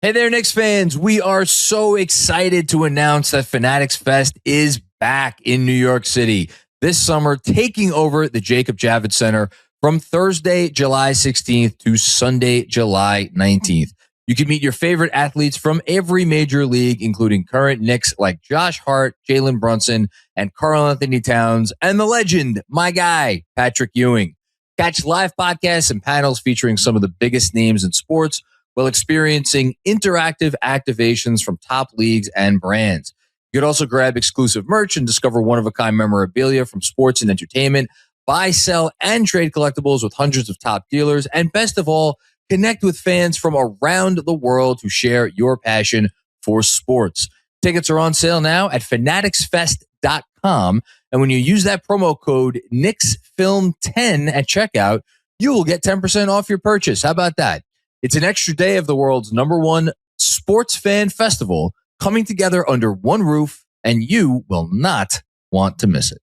Hey there, Knicks fans. We are so excited to announce that Fanatics Fest is back in New York City this summer, taking over the Jacob Javits Center from Thursday, July 16th to Sunday, July 19th. You can meet your favorite athletes from every major league, including current Knicks like Josh Hart, Jalen Brunson, and Karl-Anthony Towns, and the legend, my guy, Patrick Ewing. Catch live podcasts and panels featuring some of the biggest names in sports while experiencing interactive activations from top leagues and brands. You could also grab exclusive merch and discover one-of-a-kind memorabilia from sports and entertainment, buy, sell, and trade collectibles with hundreds of top dealers, and best of all, connect with fans from around the world who share your passion for sports. Tickets are on sale now at fanaticsfest.com, and when you use that promo code KnicksFilm10 at checkout, you will get 10% off your purchase. How about that? It's an extra day of the world's #1 sports fan festival coming together under one roof, and you will not want to miss it.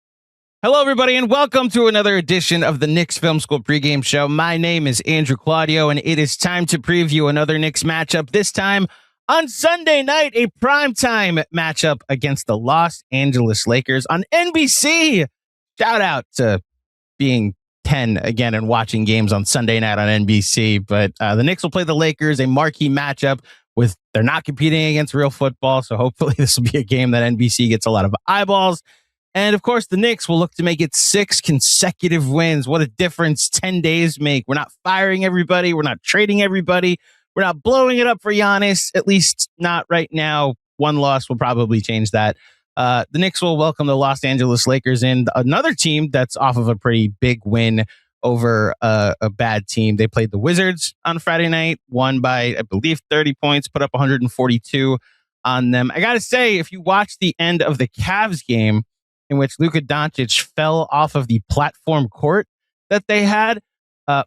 Hello, everybody, and welcome to another edition of the Knicks Film School Pregame Show. My name is Andrew Claudio, and it is time to preview another Knicks matchup, this time on Sunday night, a primetime matchup against the Los Angeles Lakers on NBC. Shout out to being 10 again and watching games on Sunday night on NBC. But the Knicks will play the Lakers, a marquee matchup. They're not competing against real football, so hopefully this will be a game that NBC gets a lot of eyeballs. And of course, the Knicks will look to make it 6 consecutive wins. What a difference 10 days make. We're not firing everybody. We're not trading everybody. We're not blowing it up for Giannis, at least not right now. One loss will probably change that. The Knicks will welcome the Los Angeles Lakers in, another team that's off of a pretty big win over a bad team. They played the Wizards on Friday night, won by, I believe, 30 points, put up 142 on them. I got to say, if you watch the end of the Cavs game, in which Luka Doncic fell off of the platform court that they had,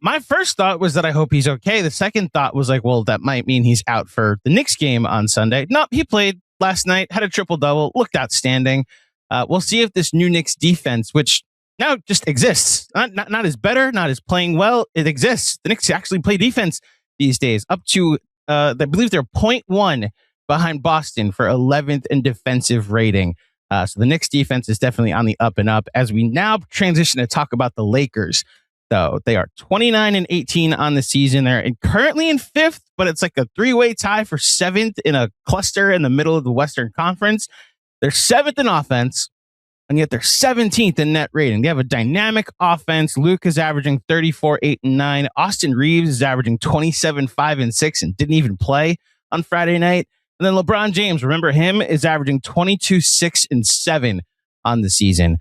my first thought was that I hope he's okay. The second thought was like, well, that might mean he's out for the Knicks game on Sunday. No, he played last night, had a triple-double, looked outstanding. We'll see if this new Knicks defense, which now just exists, not as better, not as playing well, it exists. The Knicks actually play defense these days, up to, I believe they're 0.1 behind Boston for 11th in defensive rating. So the Knicks defense is definitely on the up and up. As we now transition to talk about the Lakers, though, they are 29-18 on the season. They're currently in 5th, but it's like a 3-way tie for 7th in a cluster in the middle of the Western Conference. They're 7th in offense, and yet they're 17th in net rating. They have a dynamic offense. Luke is averaging 34, 8, and 9. Austin Reeves is averaging 27, 5, and 6, and didn't even play on Friday night. And then LeBron James, remember him, is averaging 22, 6, and 7 on the season.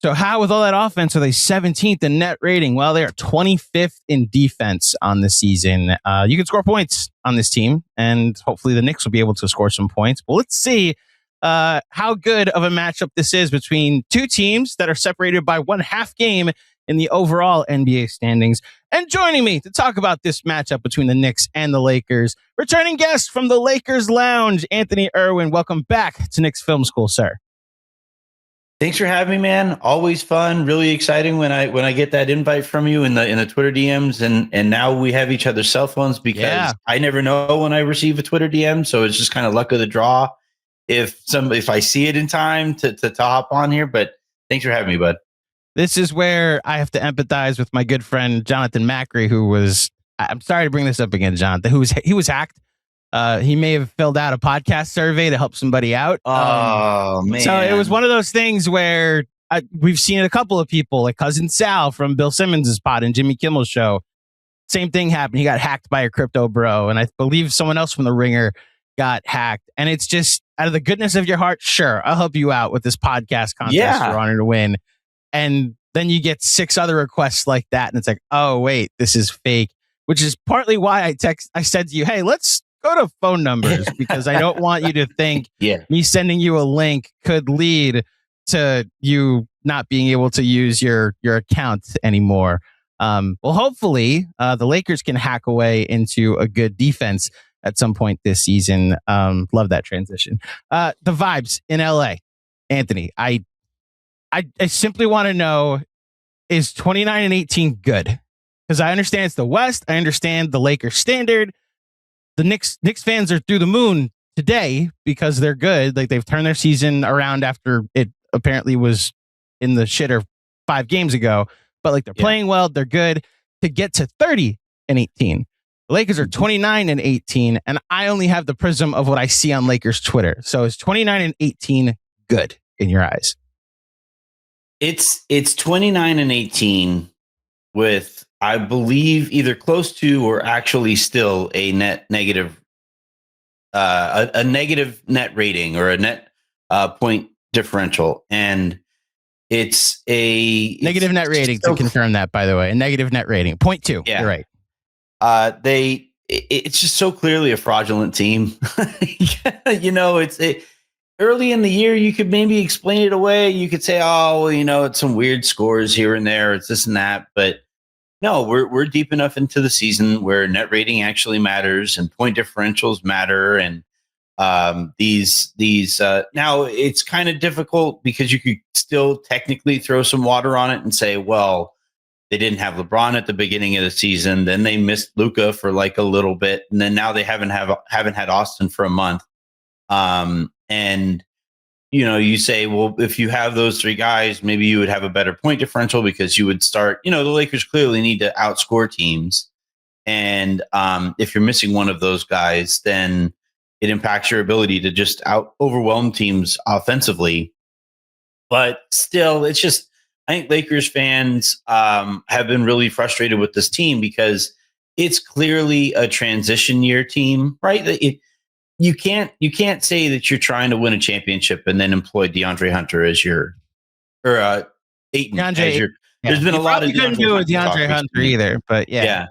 So how, with all that offense, are they 17th in net rating? Well, they are 25th in defense on the season. You can score points on this team, and hopefully the Knicks will be able to score some points. But let's see how good of a matchup this is between two teams that are separated by 1/2 game in the overall NBA standings. And joining me to talk about this matchup between the Knicks and the Lakers, returning guest from the Lakers Lounge, Anthony Irwin. Welcome back to Knicks Film School, sir. Thanks for having me, man. Always fun, really exciting when I get that invite from you in the Twitter DMs, and now we have each other's cell phones because I never know when I receive a Twitter DM, so it's just kind of luck of the draw if I see it in time to hop on here. But thanks for having me, bud. This is where I have to empathize with my good friend Jonathan Macri, who was, I'm sorry to bring this up again, Jonathan, he was hacked. He may have filled out a podcast survey to help somebody out. Oh, man. So it was one of those things where we've seen a couple of people, like Cousin Sal from Bill Simmons' pod and Jimmy Kimmel's show. Same thing happened. He got hacked by a crypto bro. And I believe someone else from The Ringer got hacked. And it's just, out of the goodness of your heart, sure, I'll help you out with this podcast contest you're honored to win. And then you get 6 other requests like that. And it's like, oh, wait, this is fake, which is partly why I said to you, hey, let's go to phone numbers, because I don't want you to think me sending you a link could lead to you not being able to use your account anymore. Well, hopefully the Lakers can hack away into a good defense at some point this season. Love that transition. The vibes in LA, Anthony, I simply want to know, is 29-18 good? Because I understand it's the West. I understand the Lakers standard. the Knicks fans are through the moon today because they're good. Like, they've turned their season around after it apparently was in the shitter 5 games ago. But like, they're playing well, they're good to get to 30-18. The Lakers are 29-18, and I only have the prism of what I see on Lakers Twitter. So is 29-18 good in your eyes? It's 29-18 with, I believe, either close to or actually still a negative net rating or a net point differential, and it's a negative net rating to confirm that, by the way, a negative net rating 0.2. Yeah, you're right. It's just so clearly a fraudulent team. It's early in the year, you could maybe explain it away. You could say, oh, well, it's some weird scores here and there. It's this and that. But no, we're deep enough into the season where net rating actually matters and point differentials matter. And these now it's kind of difficult because you could still technically throw some water on it and say, well, they didn't have LeBron at the beginning of the season. Then they missed Luka for like a little bit. And then now they haven't had Austin for a month. And you say, well, if you have those 3 guys, maybe you would have a better point differential because you would start, the Lakers clearly need to outscore teams. And if you're missing one of those guys, then it impacts your ability to just overwhelm teams offensively. But still, it's just, I think Lakers fans have been really frustrated with this team because it's clearly a transition year team, right? You can't say that you're trying to win a championship and then employ DeAndre Hunter as your Ayton as your. Yeah. There's been a lot of couldn't do with DeAndre Hunter either, but yeah,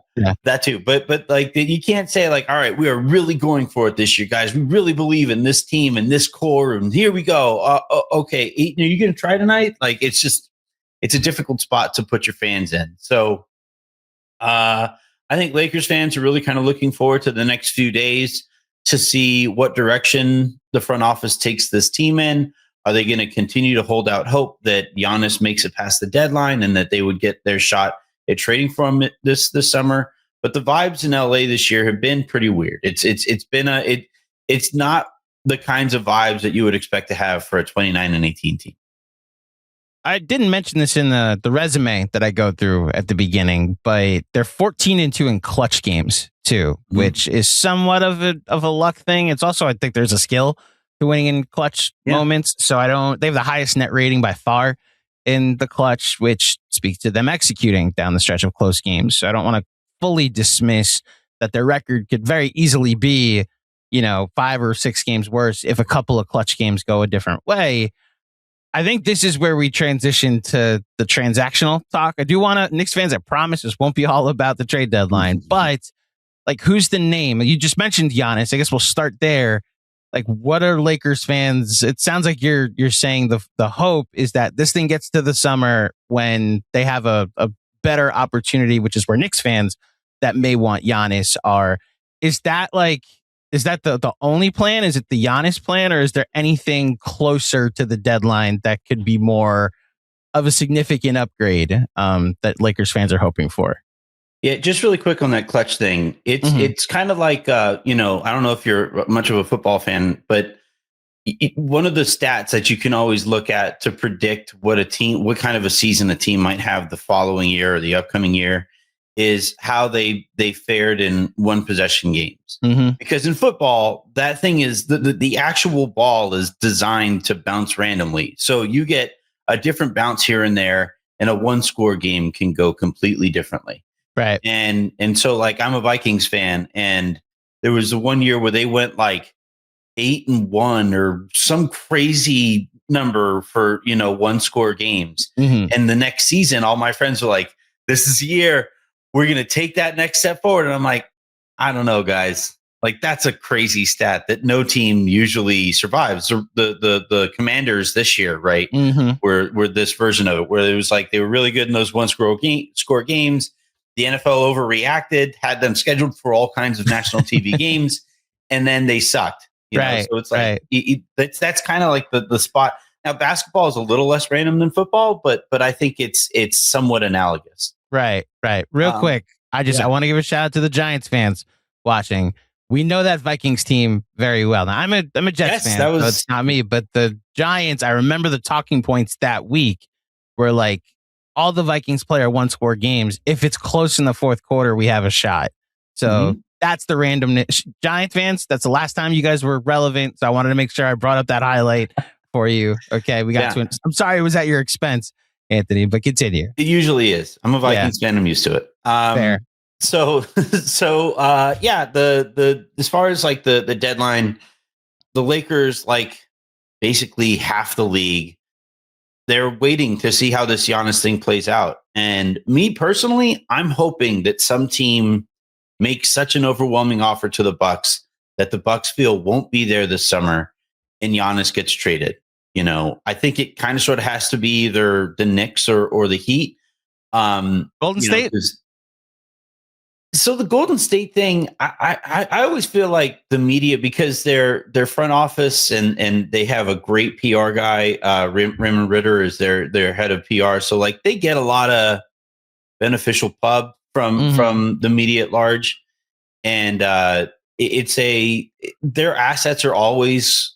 that too. But like, you can't say like, all right, we are really going for it this year, guys. We really believe in this team and this core, and here we go. Okay, Ayton, are you going to try tonight? Like, it's a difficult spot to put your fans in. So, I think Lakers fans are really kind of looking forward to the next few days to see what direction the front office takes this team in. Are they going to continue to hold out hope that Giannis makes it past the deadline and that they would get their shot at trading for him this summer? But the vibes in LA this year have been pretty weird. It's not the kinds of vibes that you would expect to have for a 29-18 team. I didn't mention this in the resume that I go through at the beginning, but they're 14-2 in clutch games too, which is somewhat of a luck thing. It's also, I think there's a skill to winning in clutch moments. So they have the highest net rating by far in the clutch, which speaks to them executing down the stretch of close games. So I don't want to fully dismiss that their record could very easily be, 5 or 6 games worse if a couple of clutch games go a different way. I think this is where we transition to the transactional talk. I do want to, Knicks fans, I promise this won't be all about the trade deadline, but like, who's the name? You just mentioned Giannis. I guess we'll start there. Like, what are Lakers fans? It sounds like you're saying the hope is that this thing gets to the summer when they have a better opportunity, which is where Knicks fans that may want Giannis are. Is that the only plan? Is it the Giannis plan, or is there anything closer to the deadline that could be more of a significant upgrade that Lakers fans are hoping for? Yeah, just really quick on that clutch thing. It's kind of like, I don't know if you're much of a football fan, but one of the stats that you can always look at to predict what kind of a season a team might have the following year or the upcoming year is how they fared in one possession games. Because in football, that thing is the actual ball is designed to bounce randomly. So you get a different bounce here and there, and a 1-score game can go completely differently. Right. And so, like, I'm a Vikings fan, and there was the one year where they went like 8-1 or some crazy number for, 1-score games. And the next season, all my friends were like, this is the year we're going to take that next step forward. And I'm like, I don't know, guys. Like, that's a crazy stat that no team usually survives. The Commanders this year, right, were this version of it, where it was like they were really good in those 1-score games. The NFL overreacted, had them scheduled for all kinds of national TV games, and then they sucked. Right. So it's like that's kind of like the spot. Now, basketball is a little less random than football, but I think it's somewhat analogous. Right. Real quick, I want to give a shout out to the Giants fans watching. we know that Vikings team very well. Now, I'm a Jets fan, so it's not me. But the Giants, I remember the talking points that week were like, all the Vikings play are one-score games. If it's close in the fourth quarter, we have a shot. So that's the randomness. Giant fans, that's the last time you guys were relevant. So I wanted to make sure I brought up that highlight for you. Okay, we got to. I'm sorry it was at your expense, Anthony, but continue. It usually is. I'm a Vikings fan. I'm used to it. Fair. So the as far as like the deadline, the Lakers, like basically half the league, they're waiting to see how this Giannis thing plays out. And me personally, I'm hoping that some team makes such an overwhelming offer to the Bucks that the Bucks feel won't be there this summer and Giannis gets traded. You know, I think it kind of sort of has to be either the Knicks or the Heat. Golden State. So the Golden State thing, I always feel like the media, because their front office and they have a great PR guy, Raymond Ritter is their head of PR. So like they get a lot of beneficial pub from the media at large, and their assets are always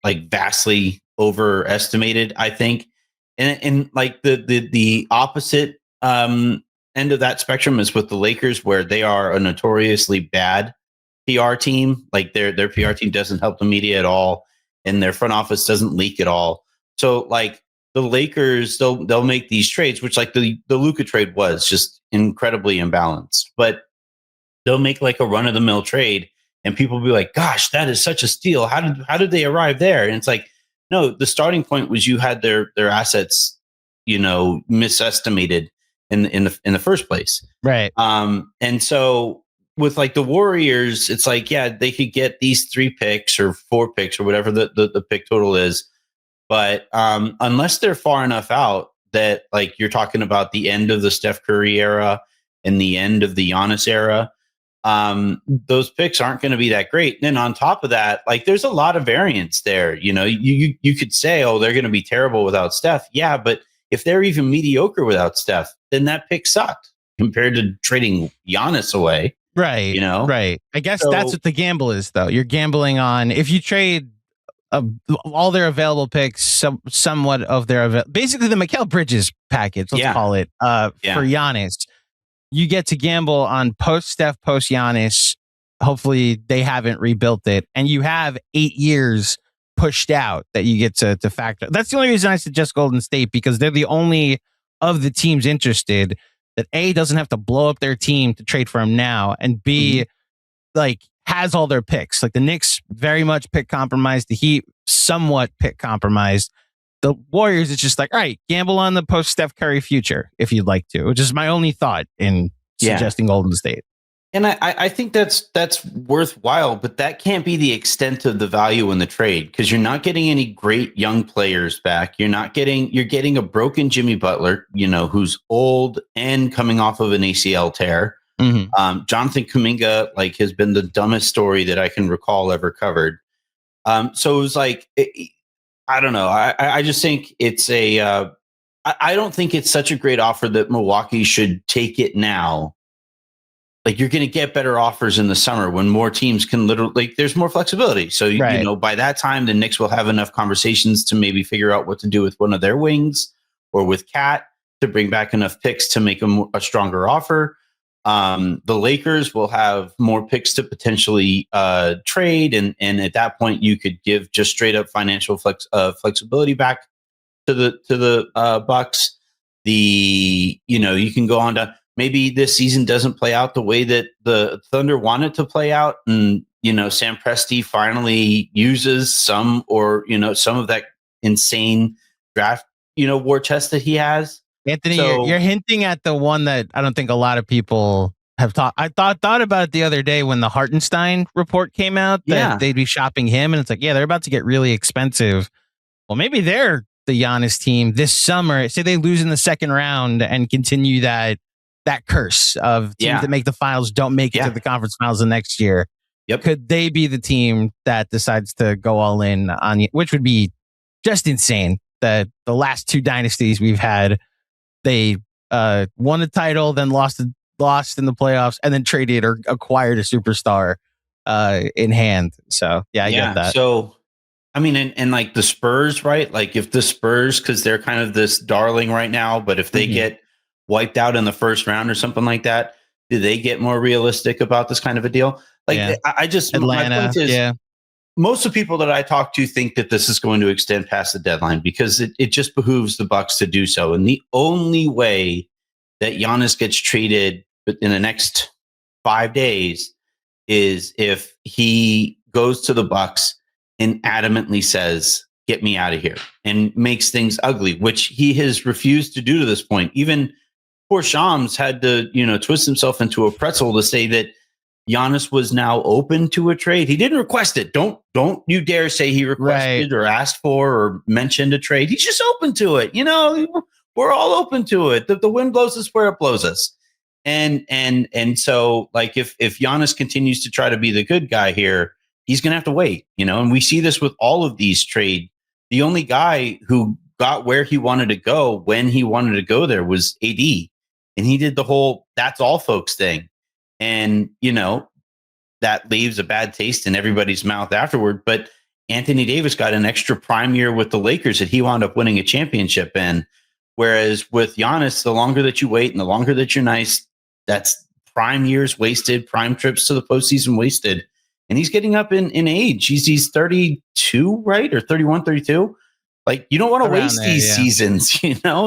like vastly overestimated, I think, and like the opposite end of that spectrum is with the Lakers, where they are a notoriously bad PR team. Like their PR team doesn't help the media at all, and their front office doesn't leak at all. So like the Lakers, they'll make these trades, which like the Luka trade was just incredibly imbalanced, but they'll make like a run of the mill trade, and people will be like, "Gosh, that is such a steal! How did they arrive there?" And it's like, no, the starting point was you had their assets, you know, misestimated in the first place. Right. And so with like the Warriors, it's like, yeah, they could get these 3 picks or 4 picks or whatever the pick total is. But unless they're far enough out that like you're talking about the end of the Steph Curry era and the end of the Giannis era, those picks aren't going to be that great. And then on top of that, like there's a lot of variance there. You know, you could say, oh, they're going to be terrible without Steph. Yeah, but if they're even mediocre without Steph, then that pick sucked compared to trading Giannis away. Right. You know? Right. I guess that's what the gamble is, though. You're gambling on if you trade all their available picks, somewhat of their basically the Mikal Bridges package, let's call it, for Giannis. You get to gamble on post Steph, post Giannis. Hopefully they haven't rebuilt it. And you have 8 years pushed out that you get to factor. That's the only reason I suggest Golden State, because they're the only of the teams interested that A, doesn't have to blow up their team to trade for him now, and B, like has all their picks. Like the Knicks very much pick compromised. The Heat somewhat pick compromised. The Warriors, it's just like, all right, gamble on the post Steph Curry future if you'd like to, which is my only thought in suggesting Golden State. And I think that's worthwhile, but that can't be the extent of the value in the trade, because you're not getting any great young players back. You're getting a broken Jimmy Butler, you know, who's old and coming off of an ACL tear. Jonathan Kuminga, like, has been the dumbest story that I can recall ever covered. So it was like, I don't know. I just think it's I don't think it's such a great offer that Milwaukee should take it now. Like, you're going to get better offers in the summer when more teams can literally, like, there's more flexibility. So, you know, by that time, the Knicks will have enough conversations to maybe figure out what to do with one of their wings or with Cat to bring back enough picks to make a stronger offer. The Lakers will have more picks to potentially trade. And at that point, you could give just straight up financial flexibility back to the Bucks. You can go on to, maybe this season doesn't play out the way that the Thunder wanted to play out. And, you know, Sam Presti finally uses some of that insane draft, war chest that he has. Anthony, you're hinting at the one that I don't think a lot of people have thought. I thought about it the other day when the Hartenstein report came out that they'd be shopping him. And it's like, they're about to get really expensive. Well, maybe they're the Giannis team this summer. Say they lose in the second round and continue that curse of teams that make the finals don't make it to the conference finals the next year. Could they be the team that decides to go all in on you, which would be just insane? That the last 2 dynasties we've had, they won a title, then lost in the playoffs, and then traded or acquired a superstar in hand. So yeah, I get that. So I mean, and like the Spurs, right? Like if the Spurs, because they're kind of this darling right now, but if they get wiped out in the first round or something like that, do they get more realistic about this kind of a deal? Like I just Atlanta, my point is, most of the people that I talk to think that this is going to extend past the deadline because it just behooves the Bucks to do so. And the only way that Giannis gets traded in the next 5 days is if he goes to the Bucks and adamantly says, "Get me out of here," and makes things ugly, which he has refused to do to this point. Even poor Shams had to, twist himself into a pretzel to say that Giannis was now open to a trade. He didn't request it. Don't you dare say he requested or asked for or mentioned a trade. He's just open to it. We're all open to it. The wind blows us where it blows us. And so like if Giannis continues to try to be the good guy here, he's going to have to wait, and we see this with all of these trades. The only guy who got where he wanted to go when he wanted to go there was AD. And he did the whole "that's all folks" thing. And, that leaves a bad taste in everybody's mouth afterward. But Anthony Davis got an extra prime year with the Lakers that he wound up winning a championship in. Whereas with Giannis, the longer that you wait and the longer that you're nice, that's prime years wasted, prime trips to the postseason wasted. And he's getting up in age. He's 32, right? Or 31, 32. Like, you don't want to waste these seasons,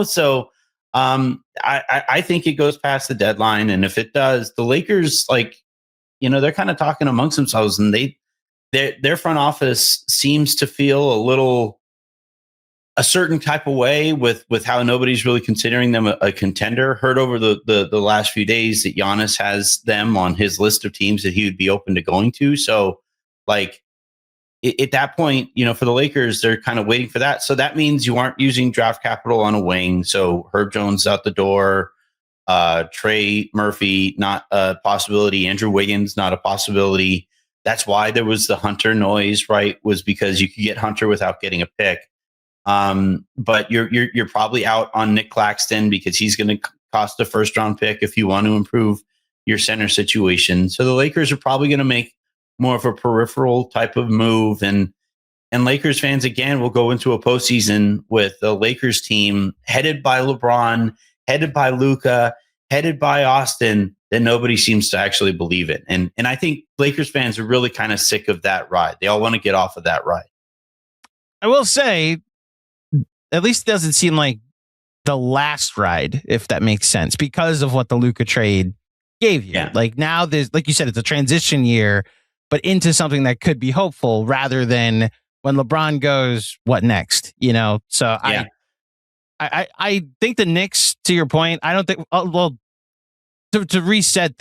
So I think it goes past the deadline. And if it does, the Lakers, they're kind of talking amongst themselves, and their front office seems to feel a certain type of way with how nobody's really considering them a contender. Heard over the last few days that Giannis has them on his list of teams that he would be open to going to. So at that point, for the Lakers, they're kind of waiting for that. So that means you aren't using draft capital on a wing. So Herb Jones out the door, Trey Murphy, not a possibility. Andrew Wiggins, not a possibility. That's why there was the Hunter noise, right? Was because you could get Hunter without getting a pick. But you're probably out on Nick Claxton because he's going to cost a first round pick if you want to improve your center situation. So the Lakers are probably going to make more of a peripheral type of move, and Lakers fans again will go into a postseason with the Lakers team headed by LeBron, headed by Luka, headed by Austin that nobody seems to actually believe in. And I think Lakers fans are really kind of sick of that ride. They all want to get off of that ride. I will say, at least it doesn't seem like the last ride, if that makes sense, because of what the Luka trade gave you. Yeah. Like now there's, like you said, it's a transition year, but into something that could be hopeful rather than when LeBron goes, what next? So yeah. I think the Knicks, to your point, I don't think, to reset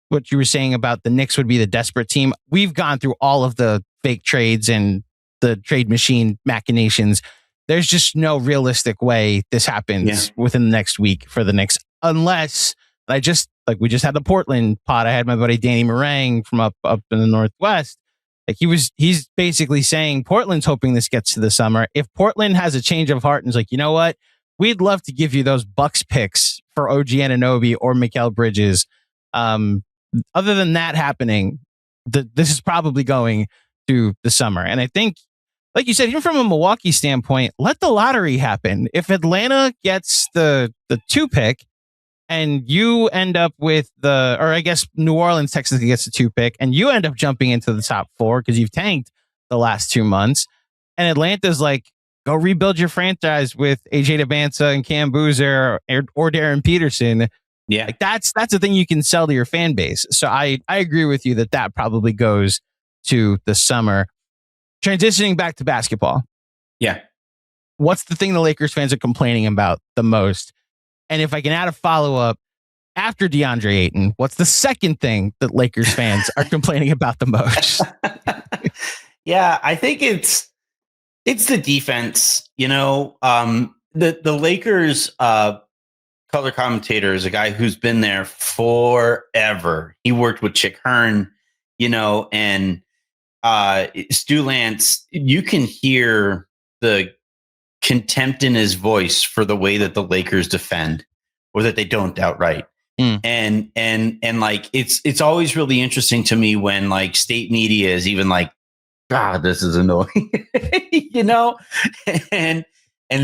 what you were saying about the Knicks would be the desperate team. We've gone through all of the fake trades and the trade machine machinations. There's just no realistic way this happens within the next week for the Knicks, unless we just had the Portland pod. I had my buddy Danny Meringue from up in the Northwest. He's basically saying Portland's hoping this gets to the summer. If Portland has a change of heart and is like, you know what, we'd love to give you those Bucks picks for OG Anunoby or Mikal Bridges. Other than that happening, this is probably going to the summer. And I think, like you said, even from a Milwaukee standpoint, let the lottery happen. If Atlanta gets the 2 pick and you end up with or I guess New Orleans technically gets the 2 pick and you end up jumping into the top 4 because you've tanked the last 2 months, and Atlanta's like, go rebuild your franchise with AJ Debanza and Cam Boozer or Darren Peterson. Yeah, that's a thing you can sell to your fan base. So I agree with you that probably goes to the summer. Transitioning back to basketball. Yeah. What's the thing the Lakers fans are complaining about the most? And if I can add a follow-up, after DeAndre Ayton, what's the second thing that Lakers fans are complaining about the most? Yeah, I think it's the defense. The Lakers color commentator is a guy who's been there forever. He worked with Chick Hearn, and Stu Lance. You can hear the contempt in his voice for the way that the Lakers defend, or that they don't outright. And like it's always really interesting to me when like state media is even like, God, this is annoying, you know? And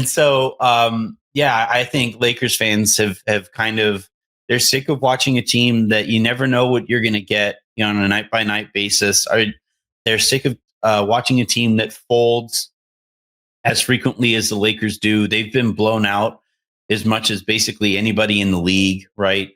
so I think Lakers fans have kind of, they're sick of watching a team that you never know what you're gonna get, you know, on a night by night basis. They're sick of watching a team that folds as frequently as the Lakers do. They've been blown out as much as basically anybody in the league, right?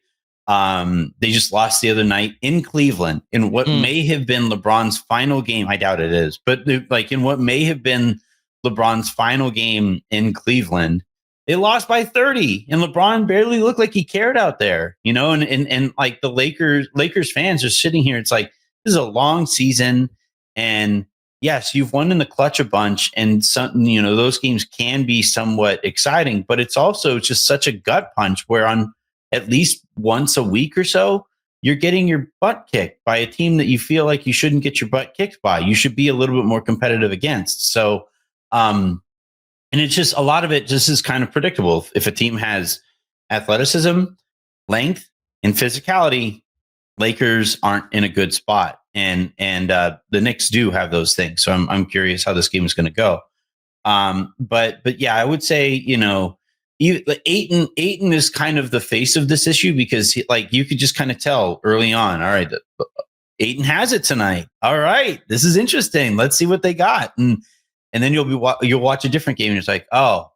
They just lost the other night in Cleveland in what may have been LeBron's final game. I doubt it is, but like in what may have been LeBron's final game in Cleveland, they lost by 30, and LeBron barely looked like he cared out there, you know. And like the Lakers fans are sitting here. It's like, this is a long season, and yes, you've won in the clutch a bunch, and some, you know, those games can be somewhat exciting, but it's also just such a gut punch where on at least once a week or so, you're getting your butt kicked by a team that you feel like you shouldn't get your butt kicked by. You should be a little bit more competitive against. So, and it's just, a lot of it just is kind of predictable. If a team has athleticism, length, and physicality, Lakers aren't in a good spot. And the Knicks do have those things. So I'm curious how this game is going to go. But yeah, I would say, you know, Ayton is kind of the face of this issue, because you could just kind of tell early on, all right, Ayton has it tonight. All right, this is interesting. Let's see what they got. And then you'll watch a different game and it's like, oh,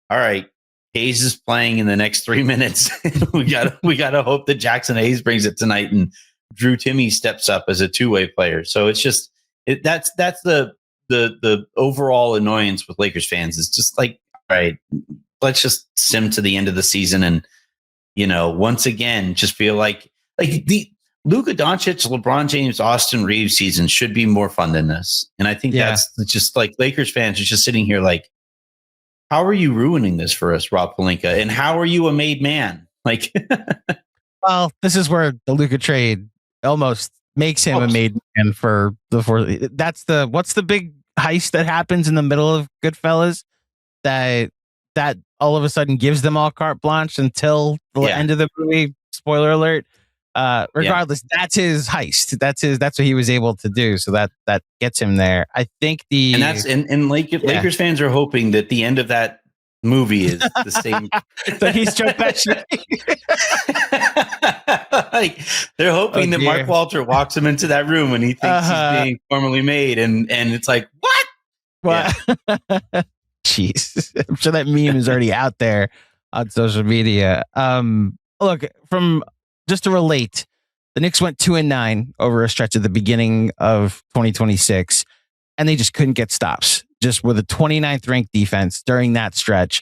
all right, Hayes is playing in the next 3 minutes. we gotta hope that Jackson Hayes brings it tonight and Drew Timme steps up as a two-way player. So it's just that's the overall annoyance with Lakers fans. It's just like, all right, let's just sim to the end of the season, and, you know, once again, just feel like the Luka Doncic, LeBron James, Austin Reeves season should be more fun than this. And I think that's just like, Lakers fans are just sitting here like, how are you ruining this for us, Rob Pelinka? And how are you a made man? Like, well, this is where the Luka trade almost makes him a made man for the fourth. What's the big heist that happens in the middle of Goodfellas that all of a sudden gives them all carte blanche until the end of the movie? Spoiler alert. Regardless, that's his heist. That's what he was able to do. So that gets him there. I think Lakers fans are hoping that the end of that movie is the same. So he's Joe Pesci. Like, they're hoping that Mark Walter walks him into that room when he thinks he's being formally made, and it's like, what? Yeah. Jeez, I'm sure that meme is already out there on social media. Look, from just to relate, the Knicks went 2-9 over a stretch at the beginning of 2026, and they just couldn't get stops, just with a 29th ranked defense during that stretch.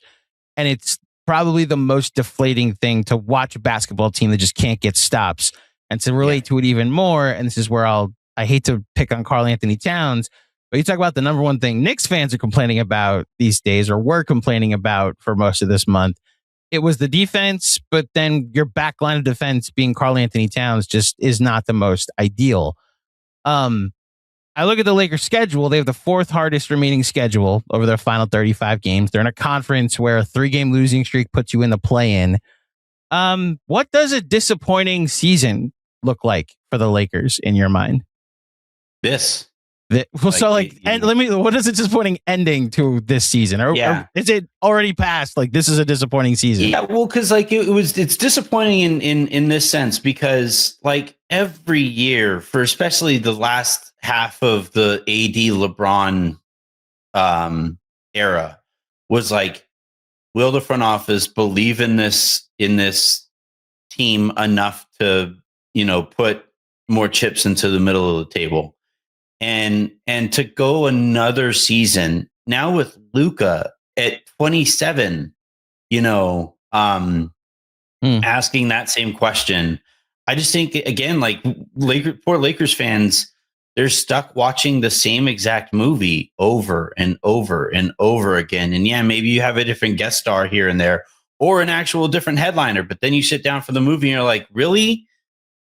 And it's probably the most deflating thing to watch a basketball team that just can't get stops. And to relate to it even more, and this is where I hate to pick on Karl-Anthony Towns, but you talk about the number one thing Knicks fans are complaining about these days, or were complaining about for most of this month. It was the defense, but then your back line of defense being Karl-Anthony Towns just is not the most ideal. I look at the Lakers schedule. They have the fourth hardest remaining schedule over their final 35 games. They're in a conference where a 3-game losing streak puts you in the play-in. What does a disappointing season look like for the Lakers in your mind? What is a disappointing ending to this season? Or is it already past? Like, this is a disappointing season? Yeah, well, because like it's disappointing in this sense, because like every year, for especially the last half of the AD LeBron era, was like, will the front office believe in this team enough to, you know, put more chips into the middle of the table? And to go another season now with Luka at 27, you know, asking that same question. I just think, again, like poor Lakers fans, they're stuck watching the same exact movie over and over and over again. And yeah, maybe you have a different guest star here and there, or an actual different headliner, but then you sit down for the movie and you're like, really?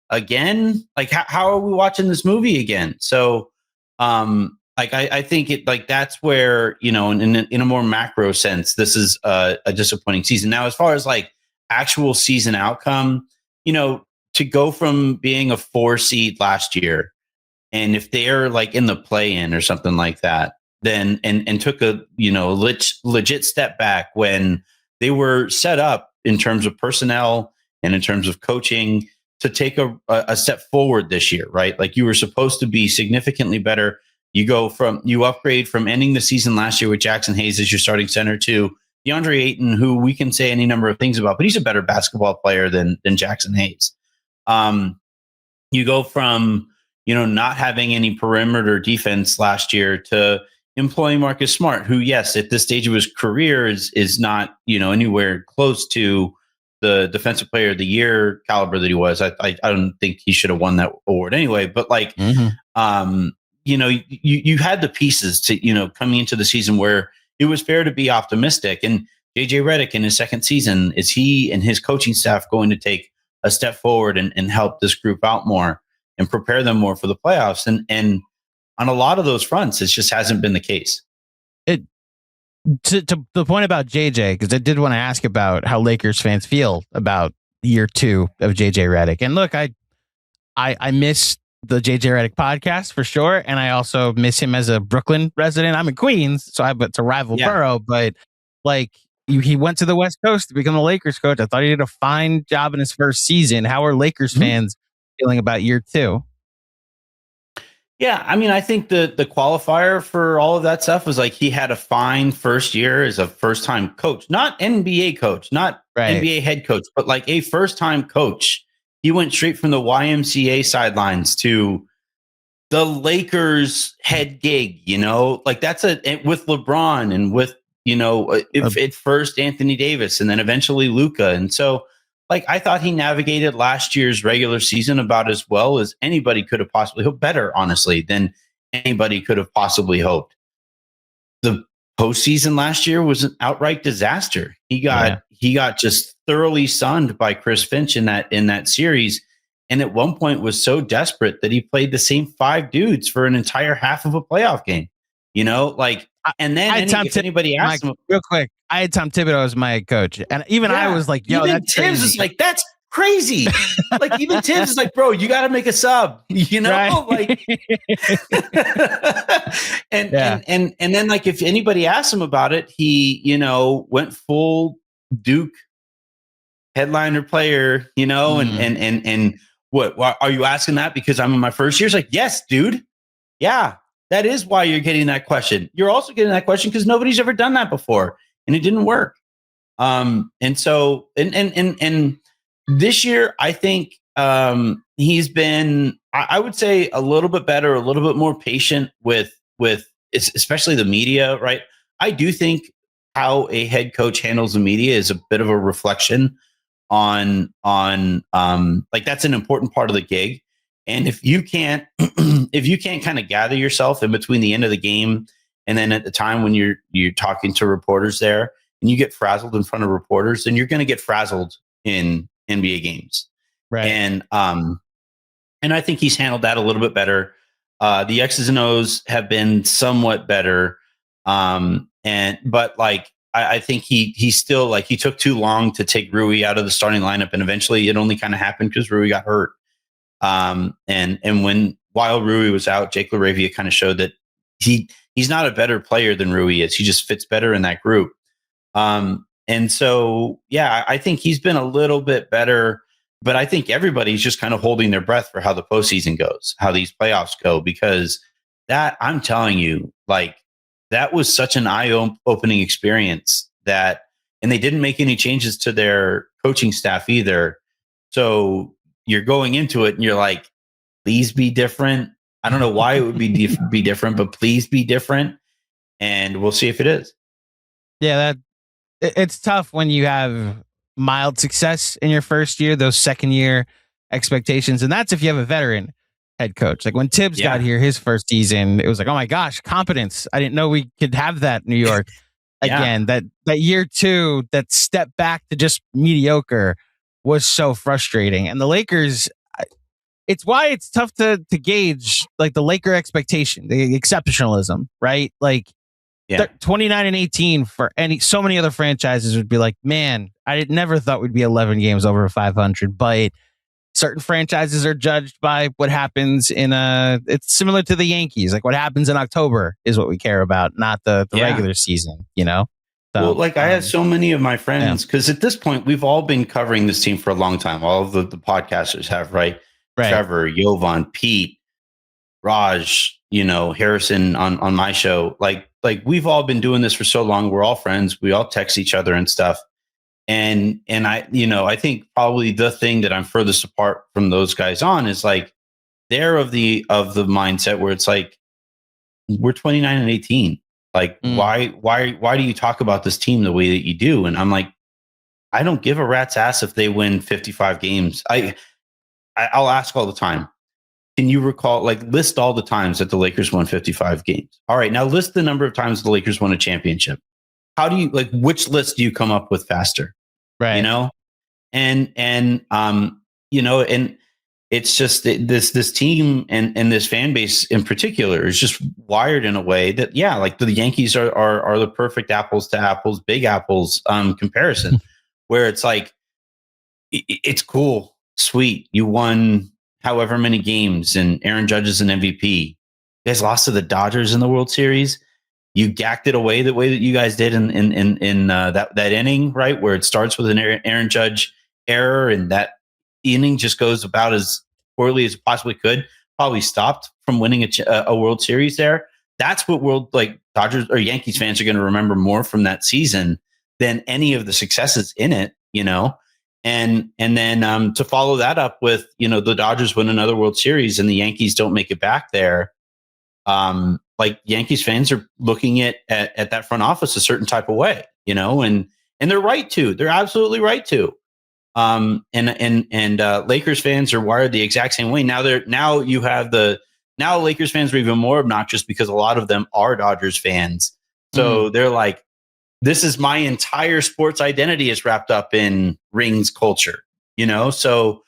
Again? Like, how are we watching this movie again? So, I think it, like, that's where, you know, in a more macro sense, this is a disappointing season. Now, as far as like actual season outcome, to go from being a 4 seed last year, and if they're like in the play-in or something like that, then and took a legit step back when they were set up in terms of personnel and in terms of coaching to take a step forward this year, right? Like, you were supposed to be significantly better. You upgrade from ending the season last year with Jackson Hayes as your starting center to DeAndre Ayton, who we can say any number of things about, but he's a better basketball player than Jackson Hayes. You go from, not having any perimeter defense last year to employing Marcus Smart, who, yes, at this stage of his career is not, anywhere close to the defensive player of the year caliber that he was. I don't think he should have won that award anyway, but like, you had the pieces to, coming into the season where it was fair to be optimistic. And JJ Redick in his second season, is he and his coaching staff going to take a step forward and help this group out more and prepare them more for the playoffs? And on a lot of those fronts, it just hasn't been the case. To the point about JJ, because I did want to ask about how Lakers fans feel about year 2 of JJ Redick. And look, I miss the JJ Redick podcast for sure, and I also miss him as a Brooklyn resident. I'm in Queens, so it's a rival borough, but like, he went to the West Coast to become the Lakers coach. I thought he did a fine job in his first season. How are Lakers fans feeling about year 2? Yeah, I mean, I think the qualifier for all of that stuff was like, he had a fine first year as a first-time coach, not NBA coach, not NBA head coach, but like a first-time coach. He went straight from the YMCA sidelines to the Lakers head gig, like that's with LeBron and with, at first Anthony Davis and then eventually Luka. And so, like, I thought he navigated last year's regular season about as well as anybody could have possibly hoped, better, honestly, than anybody could have possibly hoped. The postseason last year was an outright disaster. He got just thoroughly sunned by Chris Finch in that series, and at one point was so desperate that he played the same 5 dudes for an entire half of a playoff game. And then if anybody asked him real quick, I had Tom Thibodeau as my coach, and I was like, "Yo, that's Tibbs is like, that's crazy." Like, even Tibbs is like, "Bro, you got to make a sub," Right. Like, and then, like, if anybody asked him about it, he went full Duke headliner player, and what are you asking that because I'm in my first year? It's like, yes, dude, yeah. That is why you're getting that question. You're also getting that question because nobody's ever done that before, and it didn't work. And so, and this year, I think he's been, I would say, a little bit better, a little bit more patient with especially the media. Right? I do think how a head coach handles the media is a bit of a reflection on like, that's an important part of the gig. And if you can't kind of gather yourself in between the end of the game and then at the time when you're talking to reporters there and you get frazzled in front of reporters, then you're going to get frazzled in NBA games. Right. And I think he's handled that a little bit better. The X's and O's have been somewhat better. But like, I think he still, like, he took too long to take Rui out of the starting lineup, and eventually it only kind of happened because Rui got hurt. And while Rui was out, Jake LaRavia kind of showed that he's not a better player than Rui is. He just fits better in that group. And so, yeah, I think he's been a little bit better, but I think everybody's just kind of holding their breath for how the postseason goes, how these playoffs go, because that, I'm telling you, like, that was such an eye-opening experience and they didn't make any changes to their coaching staff either. So you're going into it and you're like, please be different. I don't know why it would be different, but please be different. And we'll see if it is. Yeah, it's tough when you have mild success in your first year, those second year expectations. And that's if you have a veteran head coach. Like when Tibbs got here, his first season, it was like, oh my gosh, competence. I didn't know we could have that in New York. Again, that year 2, that step back to just mediocre was so frustrating. And the Lakers, it's why it's tough to gauge like the Laker expectation, the exceptionalism, right? Like 29-18 for so many other franchises would be like, man, I never thought we'd be 11 games over 500, but certain franchises are judged by what happens it's similar to the Yankees. Like what happens in October is what we care about, not the regular season, So, well, like I have so many of my friends, because at this point we've all been covering this team for a long time. All of the podcasters have, right? Trevor, Jovan, Pete, Raj, Harrison on my show. Like we've all been doing this for so long. We're all friends. We all text each other and stuff. And I think probably the thing that I'm furthest apart from those guys on is like they're of the mindset where it's like we're 29 and 18. Like why do you talk about this team the way that you do? And I'm like, I don't give a rat's ass if they win 55 games. I'll ask all the time. Can you recall, list all the times that the Lakers won 55 games? All right, now list the number of times the Lakers won a championship. How do you which list do you come up with faster? Right. And it's just this team and this fan base in particular is just wired in a way that, the Yankees are the perfect apples to apples, big apples comparison, where it's like, it's cool, sweet. You won however many games and Aaron Judge is an MVP. You guys lost to the Dodgers in the World Series. You gacked it away the way that you guys did in that inning, right? Where it starts with an Aaron Judge error and that inning just goes about as poorly as it possibly could. Probably stopped from winning a World Series there. That's what Dodgers or Yankees fans are going to remember more from that season than any of the successes in it, And then to follow that up with, the Dodgers win another World Series and the Yankees don't make it back there. Yankees fans are looking at that front office a certain type of way, and they're right to. They're absolutely right to. Lakers fans are wired the exact same way. Now Lakers fans are even more obnoxious because a lot of them are Dodgers fans. So they're like, this is my entire sports identity is wrapped up in rings culture, So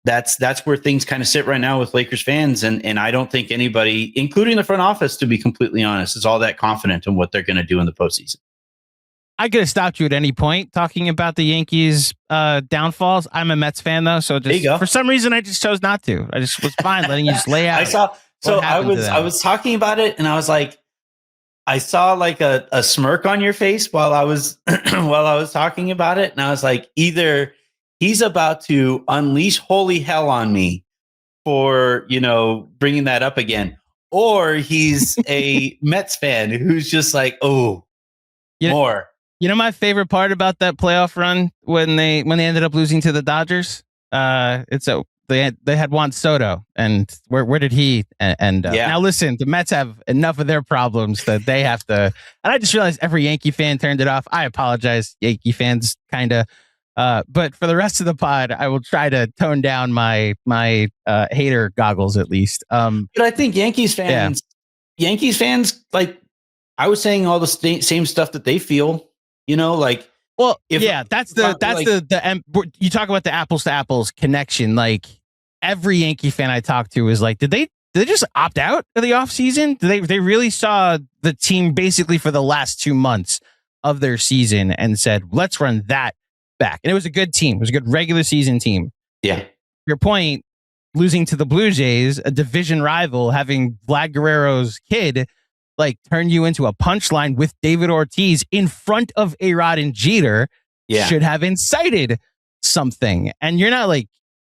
that's where things kind of sit right now with Lakers fans. And I don't think anybody, including the front office, to be completely honest, is all that confident in what they're going to do in the postseason. I could have stopped you at any point talking about the Yankees downfalls. I'm a Mets fan though, so for some reason I just chose not to. I just was fine letting you just lay out. I was talking about it and I was like, I saw a smirk on your face while I was talking about it, and I was like, either he's about to unleash holy hell on me for bringing that up again, or he's a Mets fan who's just like, more. My favorite part about that playoff run when they ended up losing to the Dodgers, they had Juan Soto, and where did he end up? Now listen, the Mets have enough of their problems that they have to. And I just realized every Yankee fan turned it off. I apologize, Yankee fans, kind of. But for the rest of the pod, I will try to tone down my hater goggles at least. But I think Yankees fans, like I was saying, all the same stuff that they feel. Well, that's you talk about the apples to apples connection. Like every Yankee fan I talked to is like, did they just opt out of the offseason? They really saw the team basically for the last 2 months of their season and said, let's run that back. And it was a good team. It was a good regular season team. Yeah. Your point, losing to the Blue Jays, a division rival, having Vlad Guerrero's kid, turn you into a punchline with David Ortiz in front of A-Rod and Jeter should have incited something. And you're not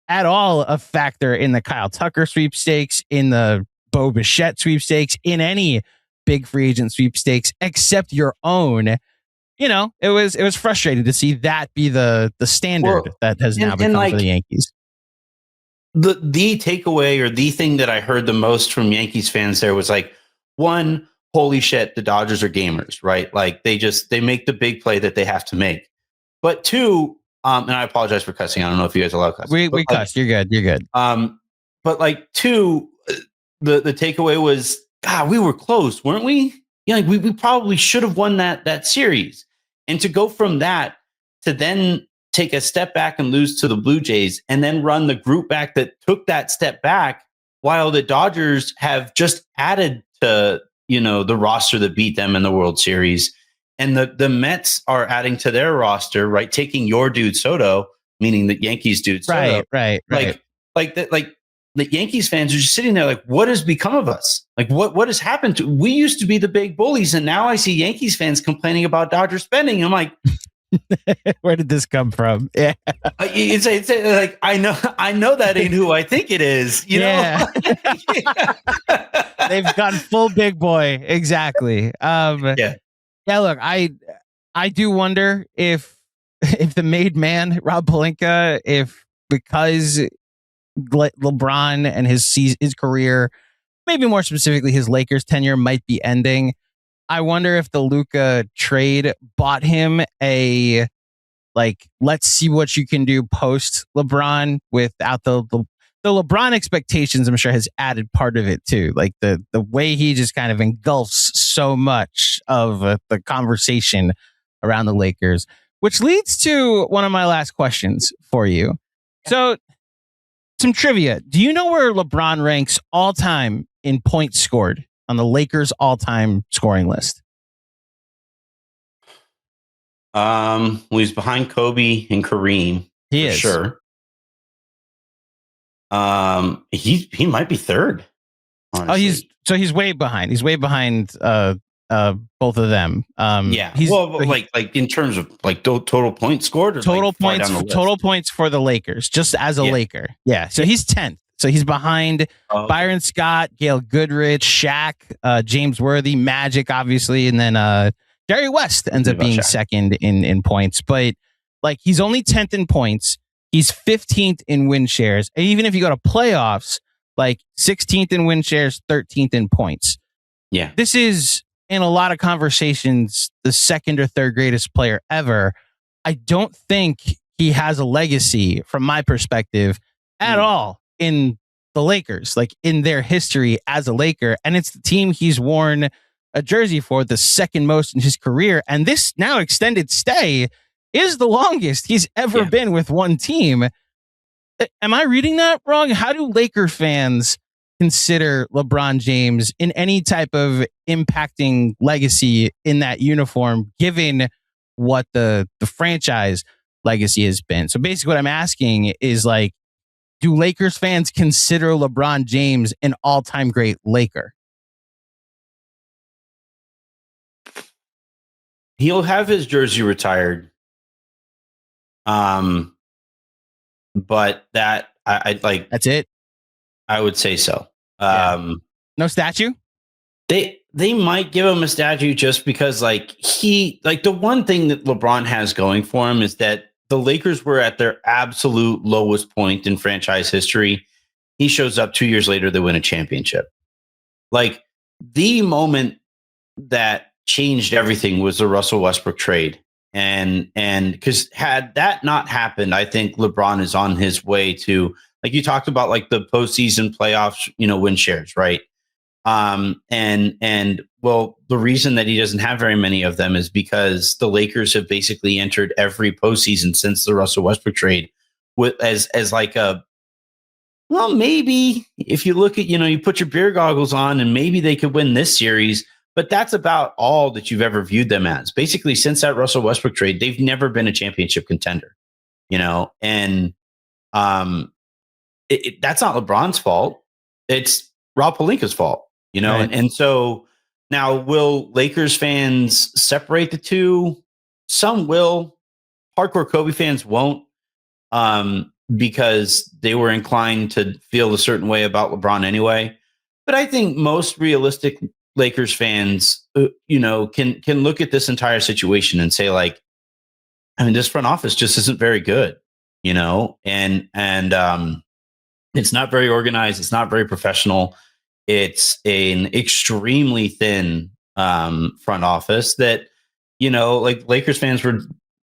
at all a factor in the Kyle Tucker sweepstakes, in the Bo Bichette sweepstakes, in any big free agent sweepstakes except your own. It was frustrating to see that be the standard that has now become for the Yankees. The takeaway or the thing that I heard the most from Yankees fans there was one, holy shit, the Dodgers are gamers, right? They make the big play that they have to make. But two, and I apologize for cussing. I don't know if you guys allow cussing. We cuss. You're good. You're good. But two, the takeaway was, God, we were close, weren't we? We probably should have won that series. And to go from that to then take a step back and lose to the Blue Jays and then run the group back that took that step back, while the Dodgers have just added to the roster that beat them in the World Series, and the Mets are adding to their roster, right? Taking your dude Soto, meaning the Yankees dude. Right. Like the Yankees fans are just sitting there like, what has become of us? Like, what has happened to? We used to be the big bullies, and now I see Yankees fans complaining about Dodger spending. I'm like, where did this come from? Yeah, it's like I know that ain't who I think it is. You know, they've gone full big boy. Exactly. Yeah. Look, I do wonder if the made man Rob Pelinka, if because LeBron and his career, maybe more specifically his Lakers tenure, might be ending. I wonder if the Luka trade bought him a let's see what you can do post LeBron without the LeBron expectations. I'm sure has added part of it too. Like the way he just kind of engulfs so much of the conversation around the Lakers, which leads to one of my last questions for you. So, some trivia. Do you know where LeBron ranks all time in points scored on the Lakers all-time scoring list? Well, he's behind Kobe and Kareem. He is. Sure. He might be third. Honestly. He's way behind. He's way behind both of them. Yeah. Like in terms of like total points scored, or total points for the Lakers, just as a Laker. Yeah. So he's 10th. So he's behind Byron Scott, Gail Goodrich, Shaq, James Worthy, Magic, obviously, and then Jerry West ends up being second in points. But like he's only 10th in points. He's 15th in win shares. And even if you go to playoffs, like 16th in win shares, 13th in points. Yeah. This is, in a lot of conversations, the second or third greatest player ever. I don't think he has a legacy, from my perspective, at all in the Lakers, like in their history as a Laker. And it's the team he's worn a jersey for the second most in his career. And this now extended stay is the longest he's ever been with one team. Am I reading that wrong? How do Laker fans consider LeBron James in any type of impacting legacy in that uniform, given what the franchise legacy has been? So basically what I'm asking is, like, do Lakers fans consider LeBron James an all-time great Laker? He'll have his jersey retired. But that I like. That's it. I would say so. No statue? They might give him a statue just because the one thing that LeBron has going for him is that the Lakers were at their absolute lowest point in franchise history. He shows up 2 years later, they win a championship. Like, the moment that changed everything was the Russell Westbrook trade. And because had that not happened, I think LeBron is on his way to, like you talked about, like the postseason playoffs, win shares, right? And well, the reason that he doesn't have very many of them is because the Lakers have basically entered every postseason since the Russell Westbrook trade as like maybe if you look at, you put your beer goggles on and maybe they could win this series, but that's about all that you've ever viewed them as. Basically, since that Russell Westbrook trade, they've never been a championship contender, and that's not LeBron's fault. It's Rob Pelinka's fault, right. And so now, will Lakers fans separate the two? Some will. Hardcore Kobe fans won't, because they were inclined to feel a certain way about LeBron anyway. But I think most realistic Lakers fans, can look at this entire situation and say, like, I mean, this front office just isn't very good, and it's not very organized. It's not very professional. It's an extremely thin front office that, like Lakers fans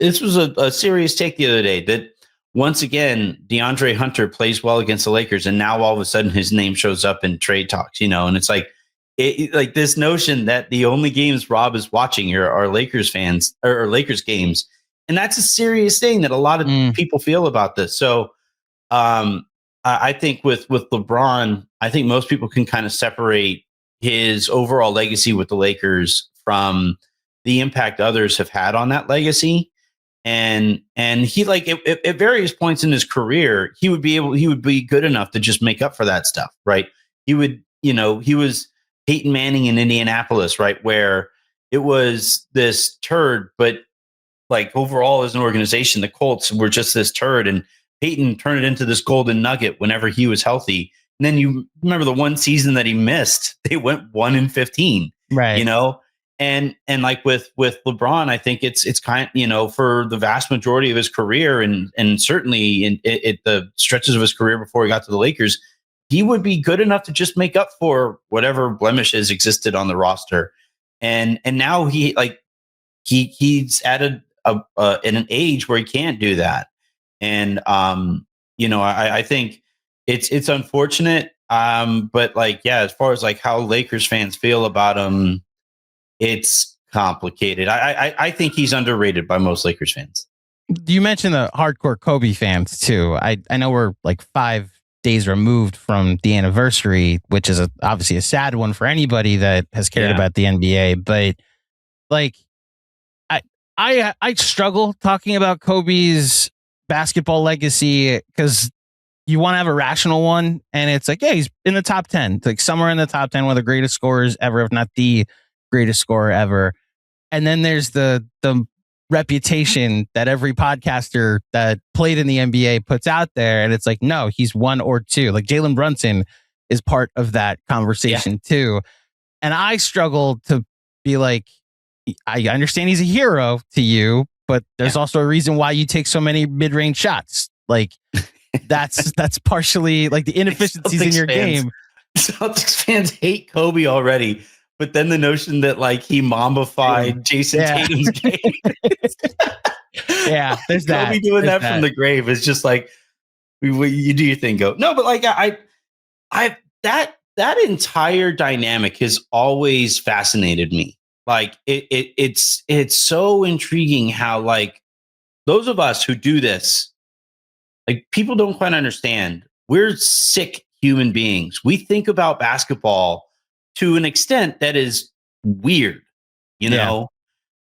this was a serious take the other day that once again, DeAndre Hunter plays well against the Lakers. And now all of a sudden his name shows up in trade talks, and it's like, like this notion that the only games Rob is watching here are Lakers fans or Lakers games. And that's a serious thing that a lot of people feel about this. So I think with LeBron, I think most people can kind of separate his overall legacy with the Lakers from the impact others have had on that legacy. And he like at various points in his career, he would be good enough to just make up for that stuff, right? He was Peyton Manning in Indianapolis, right, where it was this turd, but like overall as an organization, the Colts were just this turd, and Peyton turned it into this golden nugget whenever he was healthy. And then you remember the one season that he missed, they went 1-15, right? And like with LeBron, I think it's kind of, for the vast majority of his career, and certainly in the stretches of his career before he got to the Lakers, he would be good enough to just make up for whatever blemishes existed on the roster. And now he's at in an age where he can't do that. And I think it's unfortunate. But like, yeah, as far as like how Lakers fans feel about him, it's complicated. I think he's underrated by most Lakers fans. You mentioned the hardcore Kobe fans too. I know we're like 5 days removed from the anniversary, which is obviously a sad one for anybody that has cared about the NBA. But like, I struggle talking about Kobe's basketball legacy because you want to have a rational one, and it's like, yeah, he's in the top 10, it's like somewhere in the top 10, one of the greatest scorers ever, if not the greatest scorer ever. And then there's the reputation that every podcaster that played in the NBA puts out there, and it's like, no, he's one or two. Like Jalen Brunson is part of that conversation too. And I struggle to be like, I understand he's a hero to you, but there's also a reason why you take so many mid-range shots. Like that's partially like the inefficiencies in your game. Celtics fans hate Kobe already, but then the notion that like he mummified Jason Tatum's game. There's that. Kobe doing that from the grave is just like, you do your thing, go. No, but like that entire dynamic has always fascinated me. Like it's so intriguing how like those of us who do this, like people don't quite understand. We're sick human beings. We think about basketball to an extent that is weird,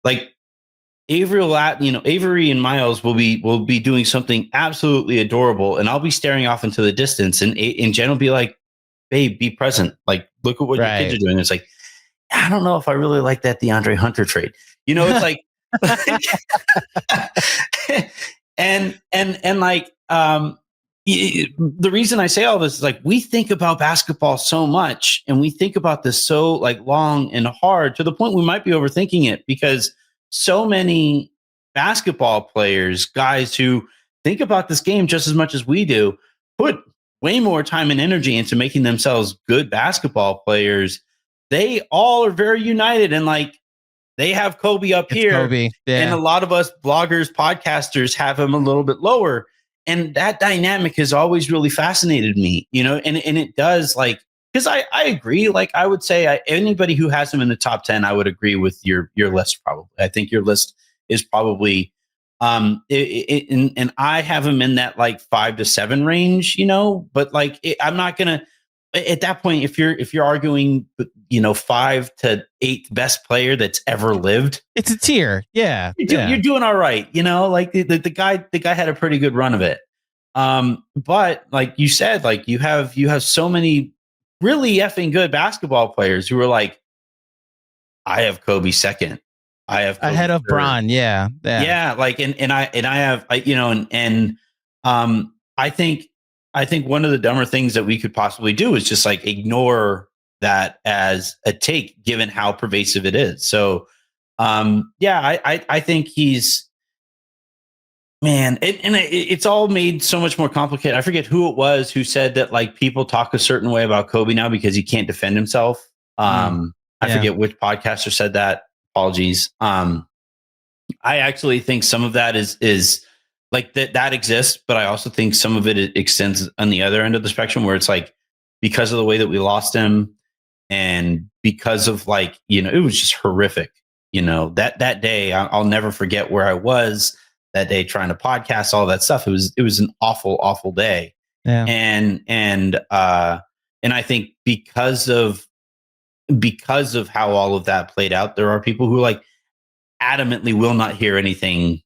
like Avery and Miles will be doing something absolutely adorable, and I'll be staring off into the distance, and Jen will be like, "Babe, be present. Like, look at what your kids are doing." It's like, I don't know if I really like that DeAndre Hunter trade. It's like, and like, the reason I say all this is like, we think about basketball so much, and we think about this so like long and hard to the point we might be overthinking it, because so many basketball players, guys who think about this game just as much as we do, put way more time and energy into making themselves good basketball players. They all are very united, and like they have Kobe up here, and a lot of us bloggers, podcasters have him a little bit lower. And that dynamic has always really fascinated me, and it does, like, because I agree. Like, I would say anybody who has him in the top 10, I would agree with your list. Probably, I think your list is probably, and I have him in that like 5 to 7 range, But like, I'm not gonna. At that point, if you're arguing, 5 to 8 best player that's ever lived, it's a tier. Yeah, you're doing all right. Like the guy had a pretty good run of it. But like you said, like you have so many really effing good basketball players who are like, I have Kobe second. I have Kobe ahead of third. Bron. Yeah. Like, and I have, I think one of the dumber things that we could possibly do is just like ignore that as a take, given how pervasive it is. So, I think he's, man, it's all made so much more complicated. I forget who it was who said that like people talk a certain way about Kobe now because he can't defend himself. I forget which podcaster said that. Apologies. I actually think some of that is like that exists, but I also think some of it extends on the other end of the spectrum, where it's like, because of the way that we lost him, and because of like, it was just horrific. That day, I'll never forget where I was that day trying to podcast, all that stuff. It was an awful, awful day. Yeah. And I think because of how all of that played out, there are people who like adamantly will not hear anything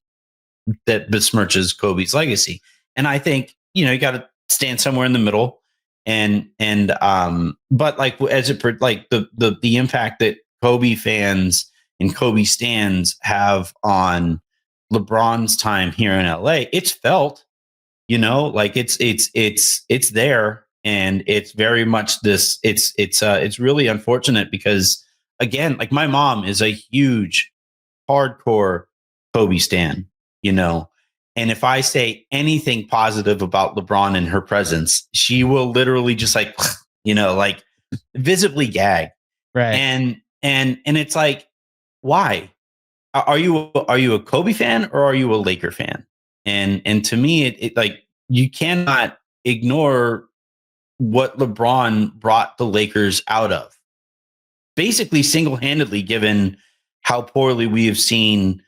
besmirches Kobe's legacy. And I think, you got to stand somewhere in the middle. But like as it like the impact that Kobe fans and Kobe stans have on LeBron's time here in LA, it's felt, like it's there, and it's very much this. It's really unfortunate because, again, like my mom is a huge, hardcore Kobe stan, and if I say anything positive about LeBron in her presence, she will literally just like, like visibly gag. Right. And it's like, why? Are you a Kobe fan or are you a Laker fan? And to me, it like, you cannot ignore what LeBron brought the Lakers out of, basically single-handedly, given how poorly we have seen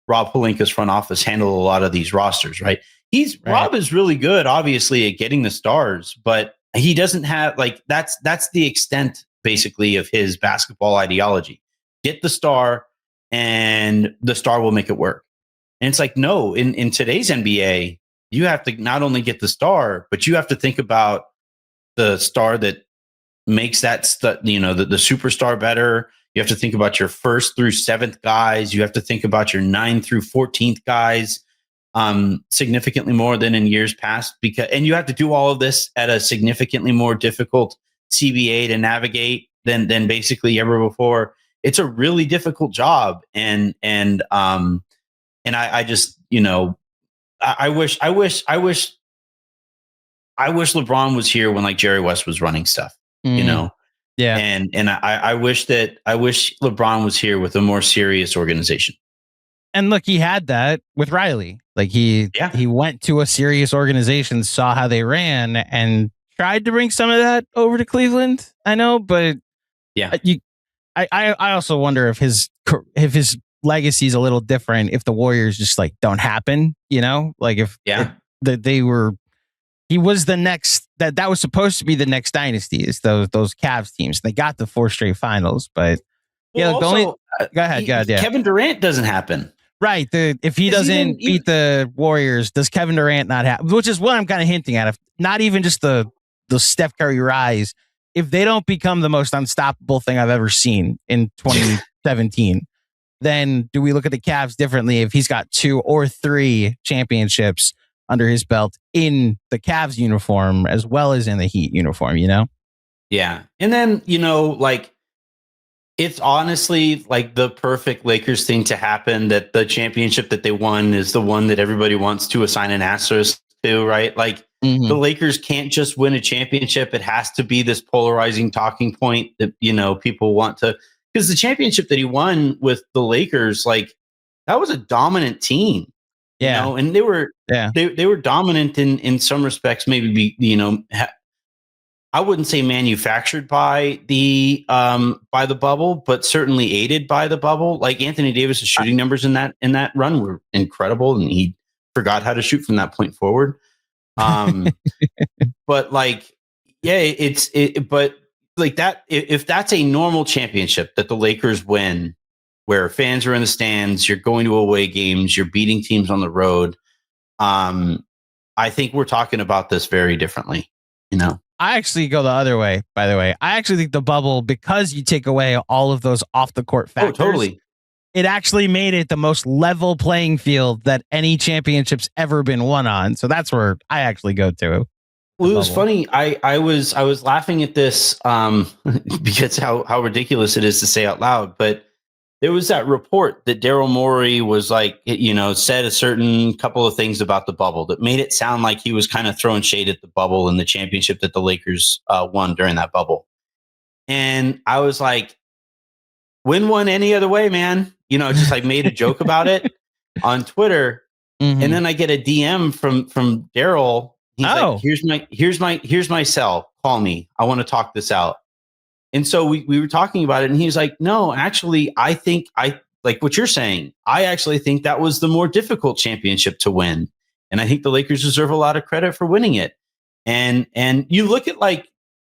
Rob Pelinka's front office handle a lot of these rosters, right? Rob is really good, obviously, at getting the stars, but he doesn't have that's the extent basically of his basketball ideology. Get the star and the star will make it work. And it's like, no, in today's NBA, you have to not only get the star, but you have to think about the star that makes that the superstar better. You have to think about your 1st through 7th guys. You have to think about your 9th through 14th guys significantly more than in years past, and you have to do all of this at a significantly more difficult CBA to navigate than basically ever before. It's a really difficult job, and I just, I wish LeBron was here when like Jerry West was running stuff, Yeah. And I wish LeBron was here with a more serious organization. And look, he had that with Riley. Like he went to a serious organization, saw how they ran, and tried to bring some of that over to Cleveland. I know, but I also wonder if his legacy is a little different if the Warriors just like don't happen. Like if they were. He was the next that was supposed to be the next dynasty, is those Cavs teams. They got the 4 straight finals, but go ahead. Yeah, Kevin Durant doesn't happen. Right. If he doesn't beat the Warriors, does Kevin Durant not happen? Which is what I'm kind of hinting at. If not even just the Steph Curry rise, if they don't become the most unstoppable thing I've ever seen in 2017, then do we look at the Cavs differently if he's got 2 or 3 championships under his belt in the Cavs uniform as well as in the Heat uniform, Yeah. And then, it's honestly like the perfect Lakers thing to happen, that the championship that they won is the one that everybody wants to assign an asterisk to, right? Like the Lakers can't just win a championship. It has to be this polarizing talking point that, people want to, because the championship that he won with the Lakers, like that was a dominant team. Yeah. And they were dominant in some respects, maybe I wouldn't say manufactured by the bubble, but certainly aided by the bubble. Like Anthony Davis's shooting numbers in that run were incredible, and he forgot how to shoot from that point forward. But like, but like that, if that's a normal championship that the Lakers win, where fans are in the stands, you're going to away games, you're beating teams on the road. I think we're talking about this very differently, I actually go the other way, by the way. I actually think the bubble, because you take away all of those off the court factors, totally, it actually made it the most level playing field that any championship's ever been won on. So that's where I actually go to. Well, it was funny. I was laughing at this because how ridiculous it is to say out loud, but there was that report that Daryl Morey was like, said a certain couple of things about the bubble that made it sound like he was kind of throwing shade at the bubble and the championship that the Lakers won during that bubble. And I was like, win one any other way, man. Just like made a joke about it on Twitter. Mm-hmm. And then I get a DM from Daryl. He's like, here's my cell. Call me. I want to talk this out. And so we were talking about it, and he was like, no, actually, I think I like what you're saying. I actually think that was the more difficult championship to win. And I think the Lakers deserve a lot of credit for winning it. And you look at like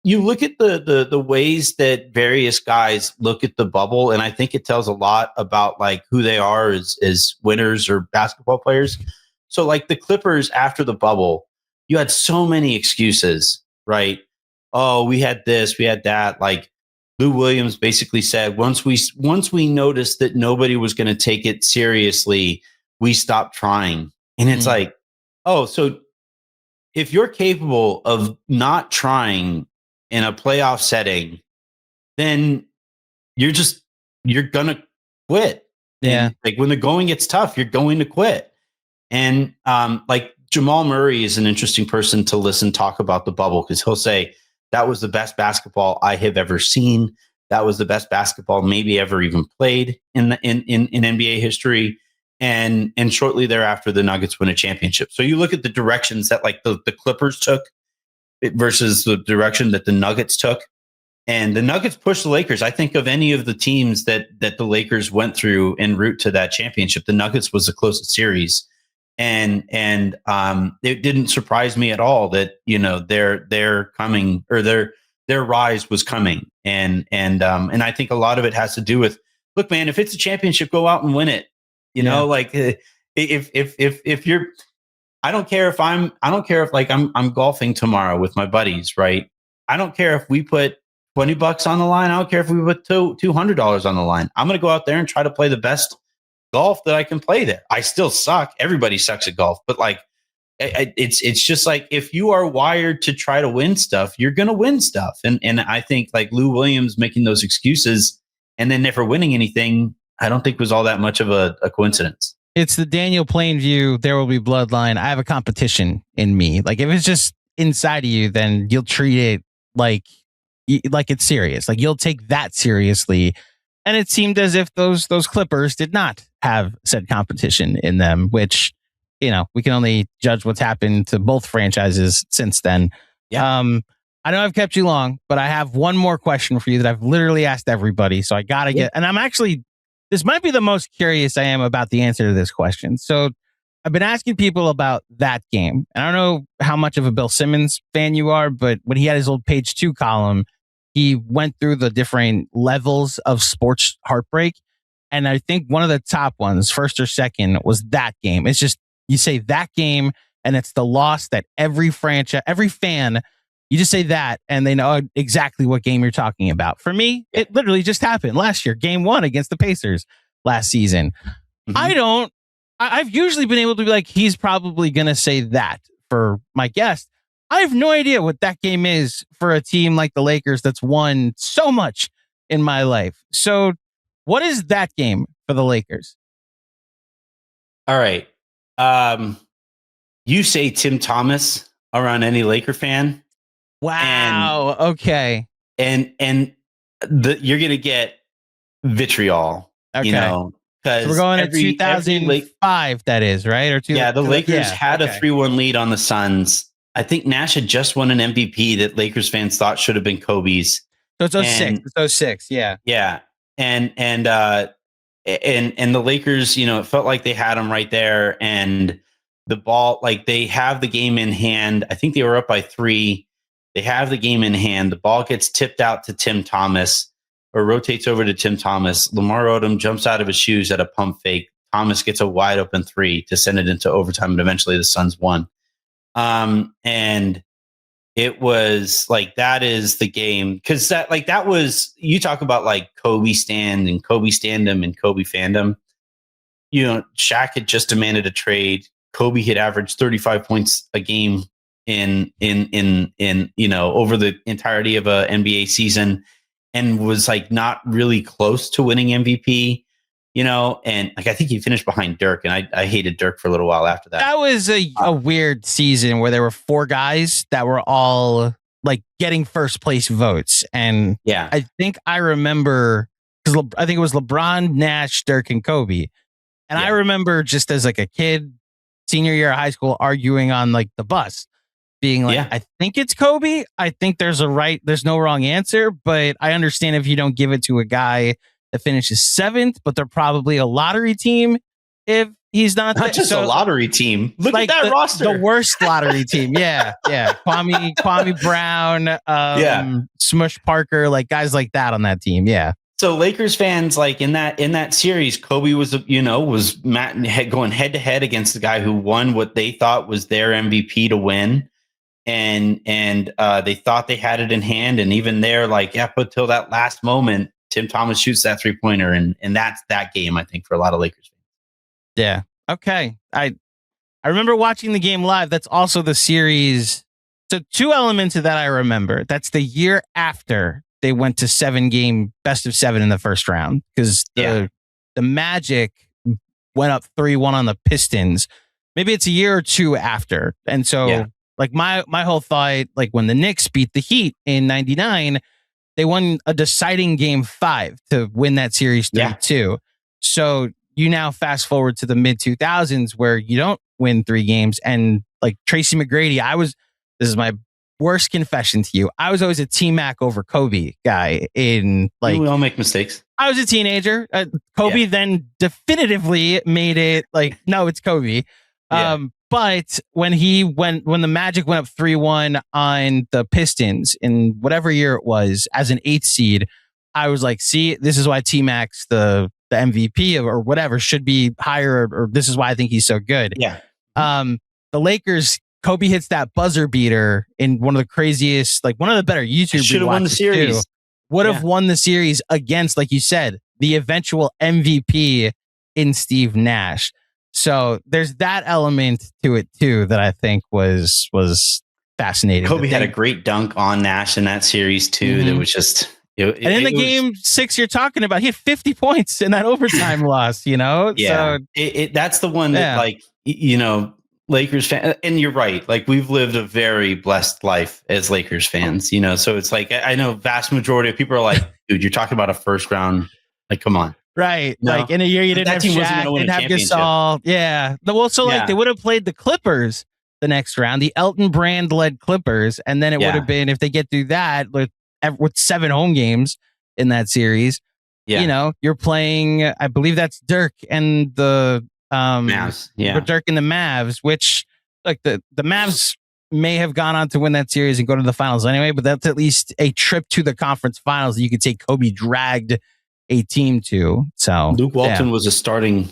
you look at the ways that various guys look at the bubble, and I think it tells a lot about like who they are as winners or basketball players. So like the Clippers after the bubble, you had so many excuses, right? Oh, we had this, we had that. Like Lou Williams basically said, once we noticed that nobody was going to take it seriously, we stopped trying. And it's like, oh, so if you're capable of not trying in a playoff setting, then you're gonna quit. Yeah. And like when the going gets tough, you're going to quit. And like Jamal Murray is an interesting person to listen talk about the bubble, because he'll say that was the best basketball I have ever seen. That was the best basketball maybe ever even played in NBA history. And shortly thereafter, the Nuggets win a championship. So you look at the directions that like the Clippers took versus the direction that the Nuggets took. And the Nuggets pushed the Lakers. I think of any of the teams that the Lakers went through en route to that championship, the Nuggets was the closest series. And it didn't surprise me at all that, you know, they're coming, or their rise was coming. And I think a lot of it has to do with, look, man, if it's a championship, go out and win it. You know, like if you're, I don't care if I'm golfing tomorrow with my buddies, right? I don't care if we put $20 on the line. I don't care if we put $200 on the line. I'm going to go out there and try to play the best golf that I can play there. I still suck. Everybody sucks at golf, but like, it's just like, if you are wired to try to win stuff, you're going to win stuff. And I think like Lou Williams making those excuses and then never winning anything, I don't think was all that much of a coincidence. It's the Daniel Plainview, there will be bloodline. I have a competition in me. Like if it's just inside of you, then you'll treat it like it's serious. Like you'll take that seriously. And it seemed as if those Clippers did not have said competition in them, which, you know, we can only judge what's happened to both franchises since then. Yeah. I know I've kept you long, but I have one more question for you that I've literally asked everybody. So I got to get, and this might be the most curious I am about the answer to this question. So I've been asking people about that game. And I don't know how much of a Bill Simmons fan you are, but when he had his old page 2 column, he went through the different levels of sports heartbreak. And I think one of the top ones, first or second, was that game. It's just, you say that game and it's the loss that every fan, you just say that and they know exactly what game you're talking about. For me, it literally just happened last year, game 1 against the Pacers last season. Mm-hmm. I've usually been able to be like, he's probably going to say that for my guest. I have no idea what that game is for a team like the Lakers that's won so much in my life. So what is that game for the Lakers? All right. You say Tim Thomas around any Laker fan. Wow. Okay. And you're going to get vitriol, okay. You know, because so we're going to 2005, that is, right? Or the Lakers had a 3-1 lead on the Suns. I think Nash had just won an MVP that Lakers fans thought should have been Kobe's. So it's 06. It's 06. Yeah. Yeah. And the Lakers, you know, it felt like they had them right there, and the ball, like they have the game in hand. I think they were up by 3. They have the game in hand. The ball gets tipped out to Tim Thomas, or rotates over to Tim Thomas. Lamar Odom jumps out of his shoes at a pump fake. Thomas gets a wide open 3 to send it into overtime, and eventually the Suns won. And it was like, that is the game. Cause that was, you talk about like Kobe stand and Kobe standum and Kobe fandom. You know, Shaq had just demanded a trade. Kobe had averaged 35 points a game in, you know, over the entirety of a NBA season, and was like not really close to winning MVP. You know, and like I think he finished behind Dirk, and I hated Dirk for a little while after that. That was a weird season where there were 4 guys that were all like getting first place votes, and yeah, I think I remember because I think it was LeBron, Nash, Dirk, and Kobe, and I remember just as like a kid, senior year of high school, arguing on like the bus, being like, I think it's Kobe. I think there's no wrong answer, but I understand if you don't give it to a guy that finishes 7th, but they're probably a lottery team if He's not just a lottery team. Look at that roster. The worst lottery team. Yeah. Kwame Brown, Smush Parker, like guys like that on that team. Yeah. So Lakers fans, like in that series, Kobe was going head to head against the guy who won what they thought was their MVP to win. And they thought they had it in hand. And even there, like, but till that last moment, Tim Thomas shoots that 3-pointer. And that's that game, I think, for a lot of Lakers fans. Yeah. Okay. I remember watching the game live. That's also the series. So 2 elements of that I remember. That's the year after they went to 7-game best of 7 in the first round, because the Magic went up 3-1 on the Pistons. Maybe it's a year or 2 after. And so like my whole thought, like when the Knicks beat the Heat in 99, they won a deciding game 5 to win that series 3-2. So you now fast forward to the mid 2000s where you don't win 3 games. And like Tracy McGrady, this is my worst confession to you. I was always a T-Mac over Kobe guy in like. We all make mistakes. I was a teenager. Kobe then definitively made it like, no, it's Kobe. But when the Magic went up 3-1 on the Pistons in whatever year it was as an 8th seed, I was like, see, this is why T-Mac's the MVP or whatever should be higher, or this is why I think he's so good. Yeah. The Lakers, Kobe hits that buzzer beater in one of the craziest, like one of the better YouTube. Should have won the series. Would have won the series against, like you said, the eventual MVP in Steve Nash. So there's that element to it too that I think was fascinating. Kobe had a great dunk on Nash in that series too. Mm-hmm. That was just. And in the game 6 you're talking about, he had 50 points in that overtime loss. You know, so that's the one that like Lakers fan, and you're right. Like we've lived a very blessed life as Lakers fans. So it's like I know vast majority of people are like, dude, you're talking about a first round. Like, come on. Right. No. Like in a year you didn't have Shaq, didn't have Gasol. Yeah. Well, so like they would have played the Clippers the next round, the Elton Brand led Clippers. And then it would have been, if they get through that with 7 home games in that series, you're playing, I believe that's Dirk and the Mavs. Yeah. Dirk and the Mavs, which like the Mavs may have gone on to win that series and go to the finals anyway, but that's at least a trip to the conference finals that you could say Kobe dragged a team to. So Luke Walton was a starting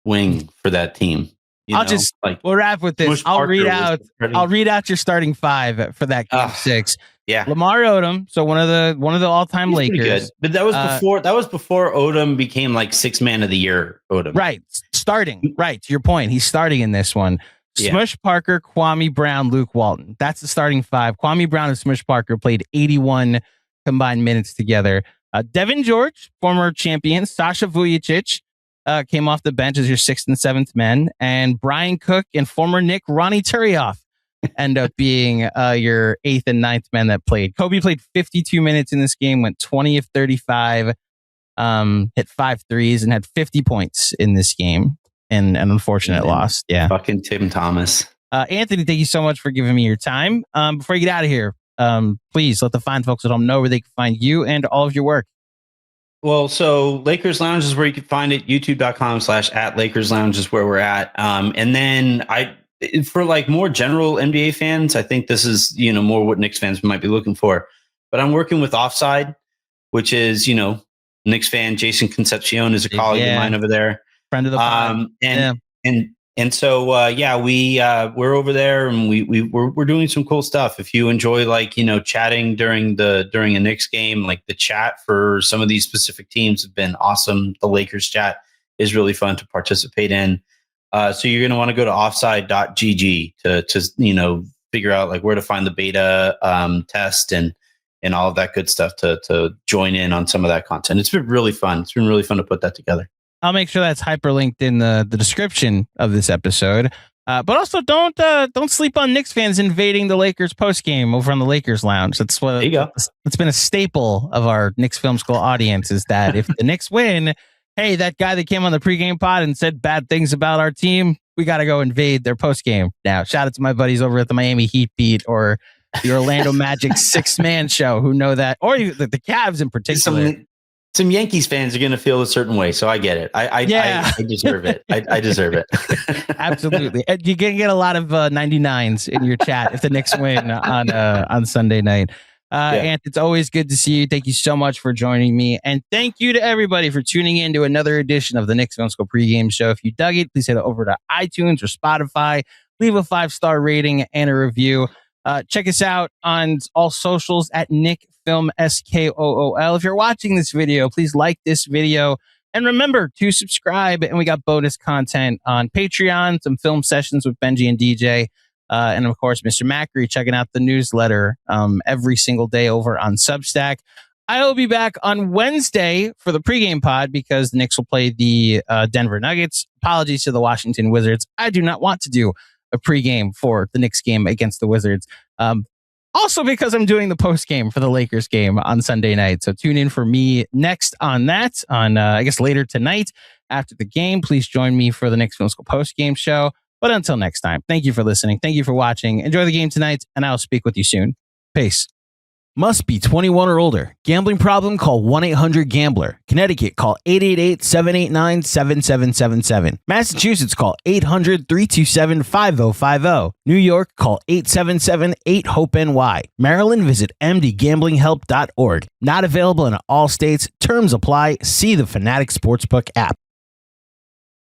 wing for that team. We'll wrap with this. I'll read out your starting 5 for that game 6. Yeah. Lamar Odom, so one of the all-time Lakers. But that was before Odom became like 6th man of the year Odom. Right. Starting. Right. To your point, he's starting in this one. Smush Parker, Kwame Brown, Luke Walton. That's the starting 5. Kwame Brown and Smush Parker played 81 combined minutes together. Devin George, former champion. Sasha Vujicic came off the bench as your 6th and 7th men. And Brian Cook and former Knick Ronnie Turioff end up being your 8th and 9th men that played. Kobe played 52 minutes in this game, went 20 of 35, hit 5 threes, and had 50 points in this game. And an unfortunate loss. Yeah. Fucking Tim Thomas. Anthony, thank you so much for giving me your time. Before you get out of here, please let the fine folks at home know where they can find you and all of your work. Well, so Lakers Lounge is where you can find it. YouTube.com/@LakersLounge is where we're at. And then for like more general NBA fans, I think this is, more what Knicks fans might be looking for. But I'm working with Offside, which is, Knicks fan Jason Concepcion is a colleague of mine over there. Friend of the pod. And so we're over there and we're doing some cool stuff. If you enjoy chatting during a Knicks game, like the chat for some of these specific teams have been awesome. The Lakers chat is really fun to participate in. So you're going to want to go to offside.gg to figure out like where to find the beta test and all of that good stuff to join in on some of that content. It's been really fun. It's been really fun to put that together. I'll make sure that's hyperlinked in the description of this episode. But also don't sleep on Knicks fans invading the Lakers postgame over on the Lakers Lounge. That's what there you go. It's been a staple of our Knicks Film School audience is that if the Knicks win, hey, that guy that came on the pregame pod and said bad things about our team, we got to go invade their postgame. Now, shout out to my buddies over at the Miami Heat beat or the Orlando Magic 6-man show who know that, or the Cavs in particular. some Yankees fans are going to feel a certain way. So I get it. I deserve it. I deserve it. Absolutely. You can get a lot of 99s in your chat if the Knicks win on Sunday night. And it's always good to see you. Thank you so much for joining me. And thank you to everybody for tuning in to another edition of the Knicks Film School Pregame Show. If you dug it, please head over to iTunes or Spotify. Leave a 5-star rating and a review. Check us out on all socials at Nick Film SKOOL. If you're watching this video, please like this video. And remember to subscribe. And we got bonus content on Patreon, some film sessions with Benji and DJ. And of course, Mr. Macri checking out the newsletter every single day over on Substack. I will be back on Wednesday for the pregame pod because the Knicks will play the Denver Nuggets. Apologies to the Washington Wizards. I do not want to do a pregame for the Knicks game against the Wizards. Also because I'm doing the post game for the Lakers game on Sunday night. So tune in for me next on that I guess later tonight after the game. Please join me for the Knicks Film School post game show. But until next time, thank you for listening. Thank you for watching. Enjoy the game tonight, and I'll speak with you soon. Peace. Must be 21 or older. Gambling problem? Call 1-800-GAMBLER. Connecticut, call 888-789-7777. Massachusetts, call 800-327-5050. New York, call 877-8-HOPE-NY. Maryland, visit mdgamblinghelp.org. Not available in all states. Terms apply. See the Fanatics Sportsbook app.